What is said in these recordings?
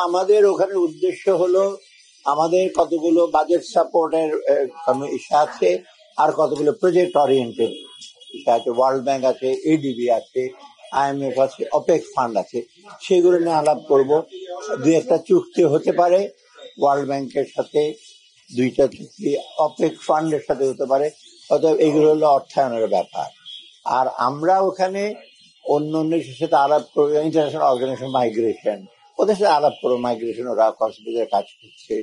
আমাদের ওখানে উদ্দেশ্য হলো আমাদের কতগুলো বাজেট সাপোর্টের ইস্যু আছে, আর কতগুলো প্রজেক্ট ওরিয়েন্টেড ইস্যু আছে। ওয়ার্ল্ড ব্যাংক আছে, এডিবি আছে, IMF আছে, অপেক ফান্ড আছে, সেগুলো নিয়ে আলাপ করব। দুই একটা চুক্তি হতে পারে ওয়ার্ল্ড ব্যাংকের সাথে, দুইটা চুক্তি অপেক ফান্ডের সাথে হতে পারে। অতএব এগুলো হলো অর্থায়নের ব্যাপার। আর আমরা ওখানে অন্য সাথে আলাপ করবো, ইন্টারন্যাশনাল অর্গানাইজেশন মাইগ্রেশন, ওদের সাথে আলাপ করবো। মাইগ্রেশন ওরা কক্সবাজারে কাজ করছে।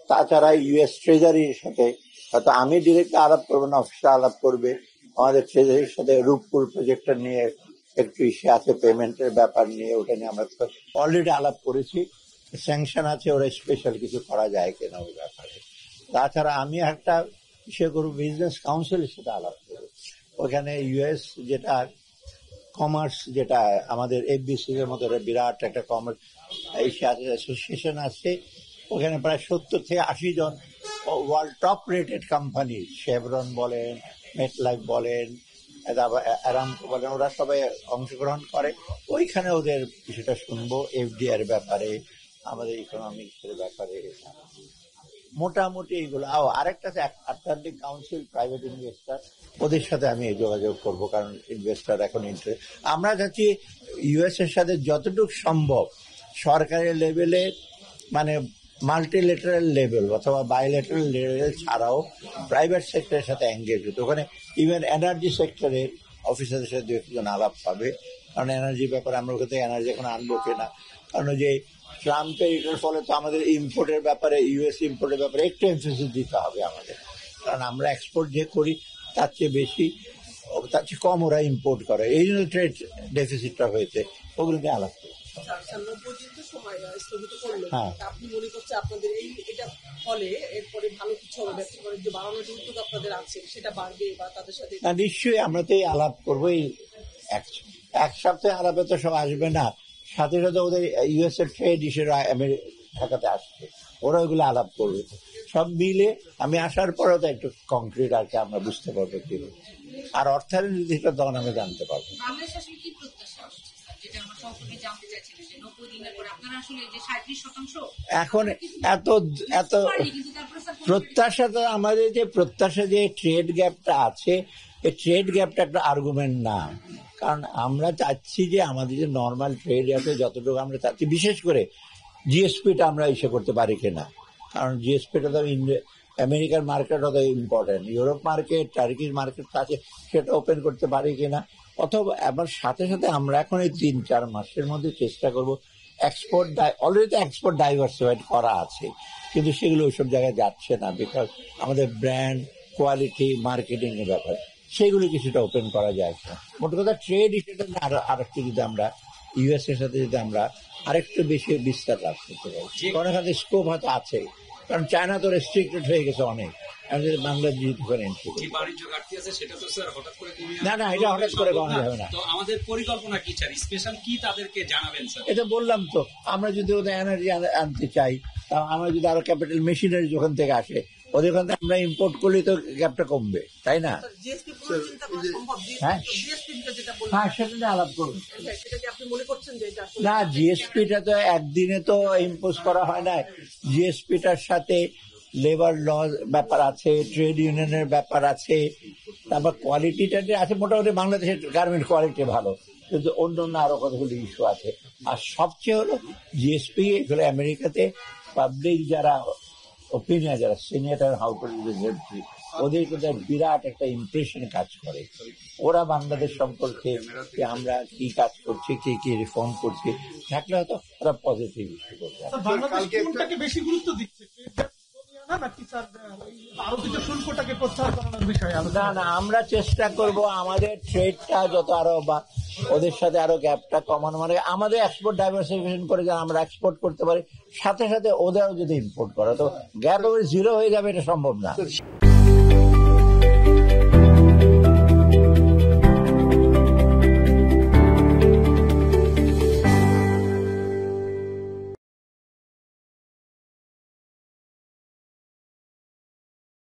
তাছাড়া US ট্রেজারির সাথে হয়তো আমি ডিরেক্ট আলাপ করবো না, অফিসে আলাপ করবে। আমাদের ট্রেজারির সাথে রূপপুর প্রজেক্টটা নিয়ে একটু ইস্যু আছে, পেমেন্টের ব্যাপার নিয়ে, ওটা নিয়ে আমরা অলরেডি আলাপ করেছি। স্যাংশন আছে, ওরা স্পেশাল কিছু করা যায় কিনা ওই ব্যাপারে। তাছাড়া আমি একটা ইসে করবো, বিজনেস কাউন্সিলের সাথে আলাপ করবো। ওখানে US যেটা কমার্স, যেটা আমাদের FBC এর মতো বিরাট একটা কমার্স অ্যাসোসিয়েশন আছে, ওখানে প্রায় 70 থেকে 80 জন world top rated company, Chevron বলেন, মেটলাইফ বলেন, অ্যারামকো বলেন, ওরা সবাই অংশগ্রহণ করে। ওইখানে ওদের কিছুটা শুনবো, FDI এর ব্যাপারে, আমাদের ইকোনমিক্সের ব্যাপারে, মোটামুটি এইগুলো। আরেকটা আছে আটলান্টিক কাউন্সিল প্রাইভেট ইনভেস্টার, ওদের সাথে আমি যোগাযোগ করবো, কারণ ইনভেস্টার এখন ইন্টারেস্ট। আমরা চাচ্ছি US এর সাথে যতটুকু সম্ভব সরকারের লেভেলে, মানে মাল্টিলেটারাল লেভেল অথবা বাইলেটারাল লেভেল ছাড়াও প্রাইভেট সেক্টরের সাথে এঙ্গেজ হতো। ওখানে ইভেন এনার্জি সেক্টরের অফিসারদের সাথে দু একজন আলাপ পাবে, কারণ এনার্জি ব্যাপারে আমরা ওখানে এনার্জি এখন আনবো কিনা, কারণ যে ট্রাম্পের এটার ফলে তো আমাদের ইম্পোর্টের ব্যাপারে, US ইম্পোর্টের ব্যাপারে একটু এমফেসিস দিতে হবে আমাদের, কারণ আমরা এক্সপোর্ট যে করি তার চেয়ে বেশি, তার চেয়ে কম ওরা ইম্পোর্ট করে, এই জন্য ট্রেড ডেফিসিটটা হয়েছে। ওগুলো নিয়ে আলাপ করি। নিশ্চয়ই আমরা তো এই আলাপ করবো। এক সপ্তাহে আলাপে তো সব আসবে না, সাথে সাথে ওদের US এর ট্রেড ইস্যুরা ঢাকাতে আসছে, ওরা ওইগুলো আলাপ করবে। সব মিলে আমি আসার পরেও তো একটু কংক্রিট আর কি আমরা বুঝতে পারবো কি, আর অর্থনীতিটা তখন আমি জানতে পারবো। এখন এত এত প্রত্যাশা, তো আমাদের যে প্রত্যাশা যে ট্রেড গ্যাপটা আছে, এই ট্রেড গ্যাপটা একটা আর্গুমেন্ট না, কারণ আমরা চাচ্ছি যে আমাদের যে নর্মাল ট্রেড আছে যতটুকু আমরা চাচ্ছি, বিশেষ করে GSPটা আমরা ইসে করতে পারি কিনা, কারণ GSPটা তো আমেরিকার মার্কেট অত important, Europe market, Turkish market আছে, সেটা ওপেন করতে পারি কিনা। অথবা আবার সাথে সাথে আমরা এখন এই 3-4 মাসের মধ্যে চেষ্টা করবো এক্সপোর্ট, অলরেডি তো এক্সপোর্ট ডাইভার্সিফাইড করা আছে, কিন্তু সেগুলো ওইসব জায়গায় যাচ্ছে না, বিকজ আমাদের ব্র্যান্ড, কোয়ালিটি, মার্কেটিং এর ব্যাপার, সেগুলো কিছুটা ওপেন করা যায়। মোট কথা ট্রেড ইস্যুটা আরেকটু যদি আমরা US এর সাথে যদি আমরা আরেকটু বেশি বিস্তার লাভ করতে পারি, কারণ এখানে স্কোপ হয়তো আছে, কারণ চায়না তো রেস্ট্রিক্টেড হয়ে গেছে অনেক, বাংলাদেশ ওখানে এন্ট্রি করি। না না, এটা হঠাৎ করে কমানো যাবে না। আমাদের পরিকল্পনা কি, স্পেশাল কি তাদেরকে জানাবেন স্যার? এটা বললাম তো, আমরা যদি ওদের এনার্জি আনতে চাই, আমরা যদি আরো ক্যাপিটাল মেশিনারি যখন থেকে আসে, ওদের ওখান থেকে আমরা ইম্পোর্ট করলে তো গ্যাপটা কমবে, তাই না? হ্যাঁ, সেটা নিয়ে আলাপ করুন না। GSPটা তো একদিনে তো ইম্পোজ করা হয় না, GSPটার সাথে লেবার ল ব্যাপার আছে, ট্রেড ইউনিয়নের ব্যাপার আছে, তারপর কোয়ালিটিটা আছে। মোটামুটি বাংলাদেশের গার্মেন্ট কোয়ালিটি ভালো, কিন্তু অন্য অন্য আরো কতগুলো ইস্যু আছে। আর সবচেয়ে হলো GSP এগুলো আমেরিকাতে পাবলিক যারা ওপিনিয়ন, যারা সিনেটর, হাউস রিপ্রেজেন্টেটিভ, ওদের কিন্তু বিরাট একটা ইমপ্রেশন কাজ করে। ওরা বাংলাদেশ সম্পর্কে আমরা কি কাজ করছি, কি কি রিফর্ম করছি, থাকলে হয়তো ওরা পজিটিভ ইস্যু করবে। বেশি গুরুত্ব দিচ্ছে না না, আমরা চেষ্টা করব আমাদের ট্রেডটা যত আরো বা ওদের সাথে আরো গ্যাপটা কমানো, মানে আমাদের এক্সপোর্ট ডাইভার্সিফিকেশন করে যেন আমরা এক্সপোর্ট করতে পারি, সাথে সাথে ওদেরও যদি ইম্পোর্ট করা, তো গ্যাপ জিরো হয়ে যাবে, এটা সম্ভব না।